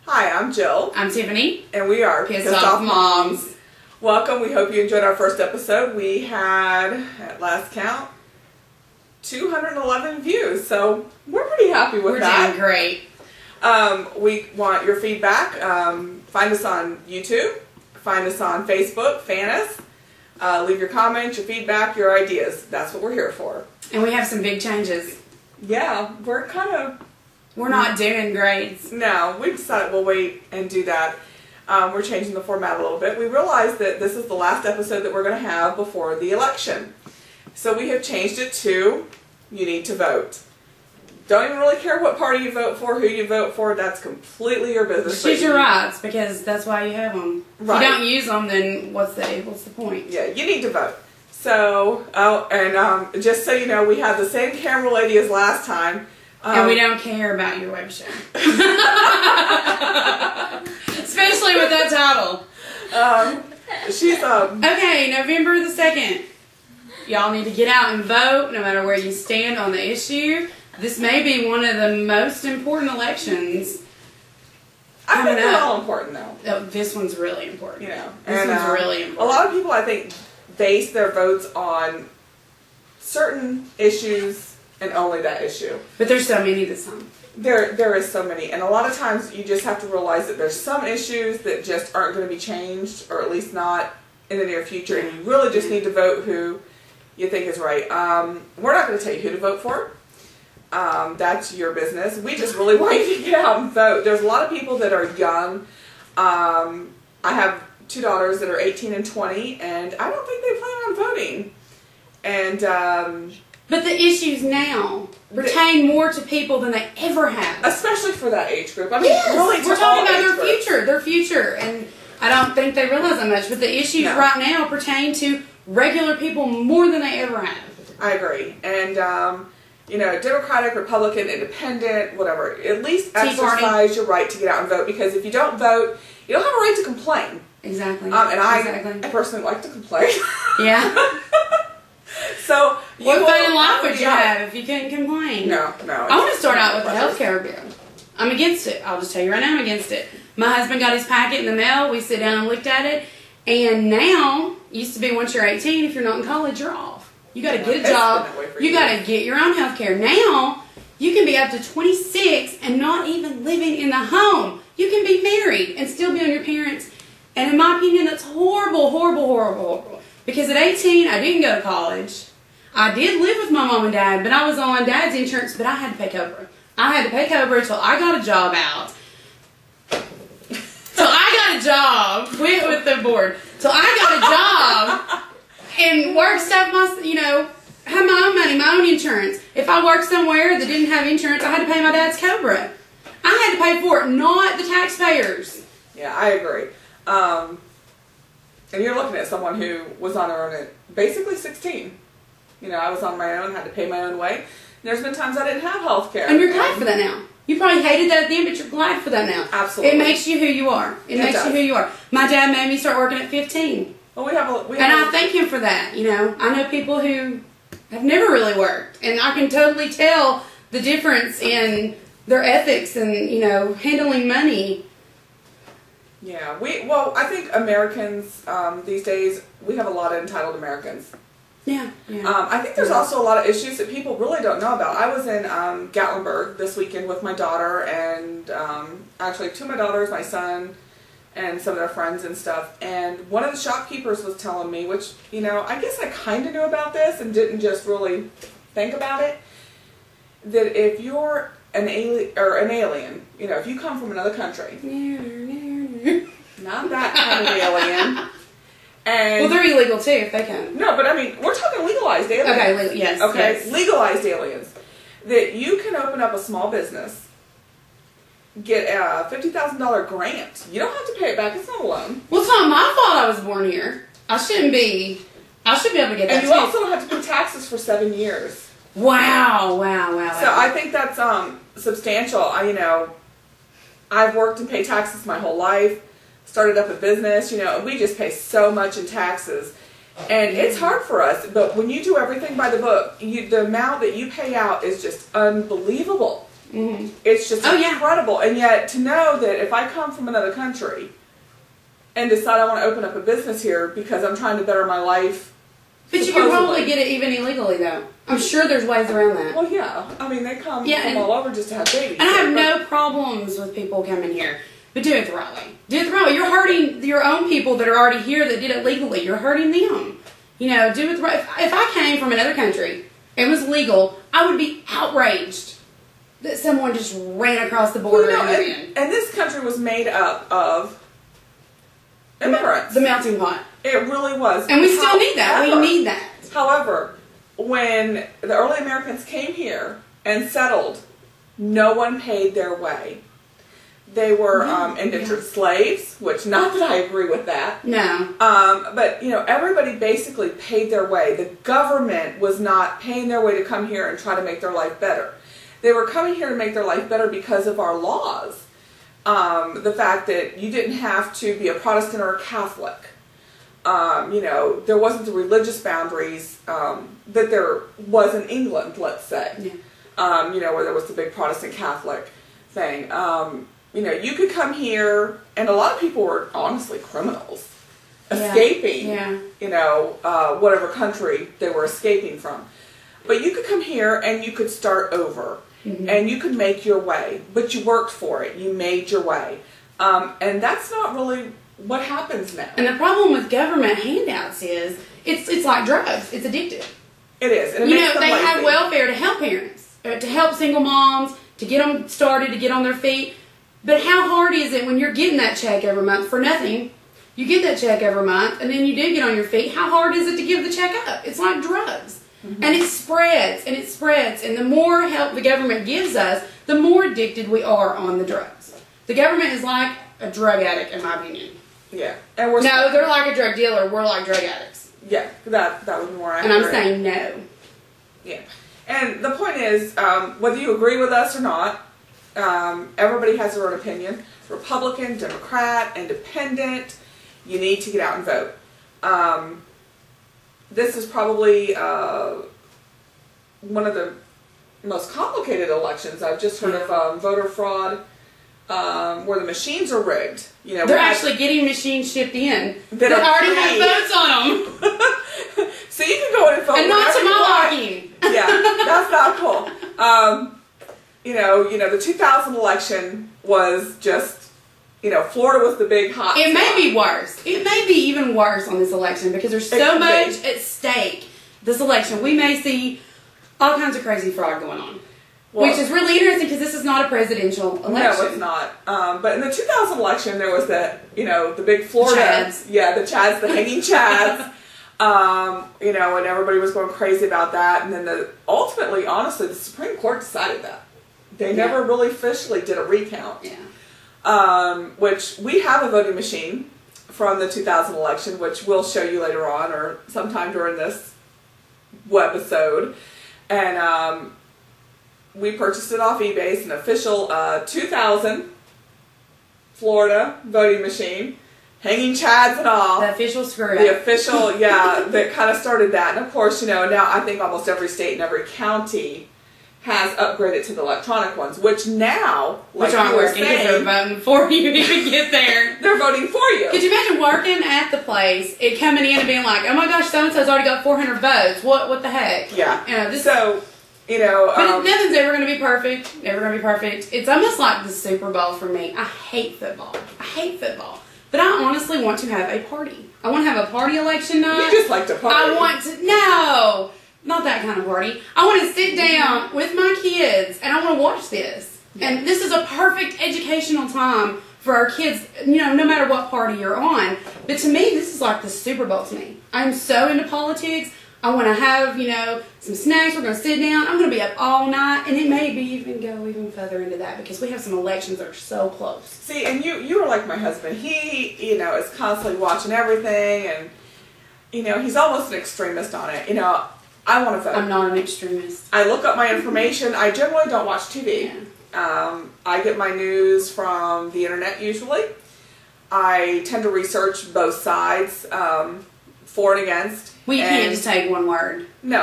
Hi, I'm Jill. I'm Tiffany. And we are Pissed Off Moms. Welcome. We hope you enjoyed our first episode. We had, at last count, 211 views. So we're pretty happy with that. We're doing great. We want your feedback. Find us on YouTube. Find us on Facebook. Fan us. Leave your comments, your feedback, your ideas. That's what we're here for. And we have some big changes. Yeah, we're not doing grades. No, we decided we'll wait and do that. We're changing the format a little bit. We realized that this is the last episode that we're going to have before the election. So we have changed it to, you need to vote. Don't even really care what party you vote for, who you vote for. That's completely your business. Choose your rights, because that's why you have them. Right. If you don't use them, then what's the point? Yeah, you need to vote. So, just so you know, we have the same camera lady as last time. And we don't care about your web show. Especially with that title. Okay, November the 2nd. Y'all need to get out and vote, no matter where you stand on the issue. This may be one of the most important elections. I think they're all important, though. Oh, this one's really important. You know, this one's really important. A lot of people, I think, base their votes on certain issues and only that issue. But there's so many this time. There is so many, and a lot of times you just have to realize that there's some issues that just aren't going to be changed, or at least not in the near future, and you really just need to vote who you think is right. We're not going to tell you who to vote for. That's your business. We just really want you to get out and vote. There's a lot of people that are young. I have two daughters that are 18 and 20, and I don't think they plan on voting. And but the issues now pertain more to people than they ever have. Especially for that age group. I mean, yes, really, we're talking about their future, and I don't think they realize that much. But the issues right now pertain to regular people more than they ever have. I agree, and you know, Democratic, Republican, Independent, whatever. At least exercise your right to get out and vote, because if you don't vote, you don't have a right to complain. Exactly. And I personally like to complain. Yeah. So, what fun in life would you have if you couldn't complain? No. I want to start out with the healthcare bill. I'm against it. I'll just tell you right now, I'm against it. My husband got his packet in the mail. We sit down and looked at it. And now, used to be once you're 18, if you're not in college, you're off. You got to get a job. You got to get your own health care. Now, you can be up to 26 and not even living in the home. You can be married and still be on your parents. And in my opinion, that's horrible, horrible, horrible, horrible. Because at 18, I didn't go to college. I did live with my mom and dad, but I was on dad's insurance, but I had to pay Cobra. I had to pay Cobra until I got a job out. Till I got a job. Quit with the board. Till I got a job and worked stuff, had my own money, my own insurance. If I worked somewhere that didn't have insurance, I had to pay my dad's Cobra. I had to pay for it, not the taxpayers. Yeah, I agree. And you're looking at someone who was on her own at basically 16. You know, I was on my own, had to pay my own way. There's been times I didn't have health care. And you're glad for that now. You probably hated that at the end, but you're glad for that now. Absolutely. It makes you who you are. It makes you who you are. My dad made me start working at 15. Well, I thank him for that. You know, I know people who have never really worked, and I can totally tell the difference in their ethics and, handling money. Yeah, I think Americans these days, we have a lot of entitled Americans. Yeah. I think there's also a lot of issues that people really don't know about. I was in Gatlinburg this weekend with my daughter, and actually two of my daughters, my son, and some of their friends and stuff. And one of the shopkeepers was telling me, which, I guess I kind of knew about this and didn't just really think about it, that if you're an alien, if you come from another country, not that kind of alien. And they're illegal too if they come. No, but I mean, we're talking legalized aliens. Okay, yes. Okay, yes. Legalized aliens. That you can open up a small business, get a $50,000 grant. You don't have to pay it back. It's not a loan. Well, it's not my fault I was born here. I should be able to get that. And you also don't have to pay taxes for 7 years. Wow. So I think that's substantial. I've worked and paid taxes my whole life. Started up a business, we just pay so much in taxes. And it's hard for us, but when you do everything by the book, the amount that you pay out is just unbelievable. It's just incredible. And yet to know that if I come from another country and decide I want to open up a business here because I'm trying to better my life. But you can probably get it even illegally, though. I'm sure there's ways around that. Well, yeah. I mean, they come from all over just to have babies. And I have no problems with people coming here. But do it the right way. Do it the right way. You're hurting your own people that are already here that did it legally. You're hurting them. You know, do it the right way. If I came from another country and was legal, I would be outraged that someone just ran across the border and this country was made up of immigrants. The melting pot. It really was. And we still need that. We need that. However, when the early Americans came here and settled, no one paid their way. They were indentured slaves, which not that I agree with that. No. But, you know, everybody basically paid their way. The government was not paying their way to come here and try to make their life better. They were coming here to make their life better because of our laws. The fact that you didn't have to be a Protestant or a Catholic. You know, there wasn't the religious boundaries that there was in England, let's say. Yeah. You know, where there was the big Protestant Catholic thing. You know, you could come here, and a lot of people were honestly criminals, escaping, you know, whatever country they were escaping from. But you could come here and you could start over, and you could make your way, but you worked for it. You made your way. And that's not really what happens now. And the problem with government handouts is it's like drugs. It's addictive. It is. And it you makes know, them they lazy. have welfare to help parents, to help single moms, to get them started, to get on their feet. But how hard is it when you're getting that check every month for nothing? You get that check every month, and then you do get on your feet. How hard is it to give the check up? It's like drugs. And it spreads, and it spreads. And the more help the government gives us, the more addicted we are on the drugs. The government is like a drug addict, in my opinion. Yeah. And they're like a drug dealer. We're like drug addicts. Yeah, that would be more accurate. And I'm saying no. Yeah. And the point is, whether you agree with us or not, everybody has their own opinion. Republican, Democrat, Independent. You need to get out and vote. This is probably one of the most complicated elections. I've just heard of voter fraud, where the machines are rigged. You know, they're actually getting machines shipped in that already have votes on them. So you can go in and vote. And not to my liking. Yeah, that's not cool. You know, the 2000 election was just, you know, Florida was the big hot It spot. may be worse. It may be even worse on this election because there's so much at stake. This election, we may see all kinds of crazy fraud going on, which is really interesting because this is not a presidential election. No, it's not. But in the 2000 election, there was the big Florida, Chads. Yeah, the Chads, the hanging Chads. You know, and everybody was going crazy about that. And then ultimately, honestly, the Supreme Court decided that. They never really officially did a recount. Yeah. Which we have a voting machine from the 2000 election, which we'll show you later on or sometime during this webisode. And we purchased it off eBay. It's an official 2000 Florida voting machine. Hanging Chads and all. The official screw The official, that kind of started that. And of course, you know, now I think almost every state and every county has upgraded to the electronic ones, which now, like aren't you were working because saying, they're voting before you even get there. They're voting for you. Could you imagine working at the place, it coming in and being like, oh my gosh, so-and-so's already got 400 votes. What the heck? Yeah. You know, but nothing's ever going to be perfect. Never going to be perfect. It's almost like the Super Bowl for me. I hate football. But I honestly want to have a party. I want to have a party election night. You just like to party. No, not that kind of party. I want to sit down with my kids and I want to watch this. Yeah. And this is a perfect educational time for our kids, you know, no matter what party you're on. But to me, this is like the Super Bowl to me. I'm so into politics. I want to have, you know, some snacks. We're going to sit down. I'm going to be up all night. And it may be even go even further into that because we have some elections that are so close. See, and you are like my husband. He, you know, is constantly watching everything. And, you know, he's almost an extremist on it. You know, I want to vote. I'm not an extremist. I look up my information. I generally don't watch TV. Yeah. I get my news from the internet usually. I tend to research both sides, for and against. Well, you can't just take one word. No.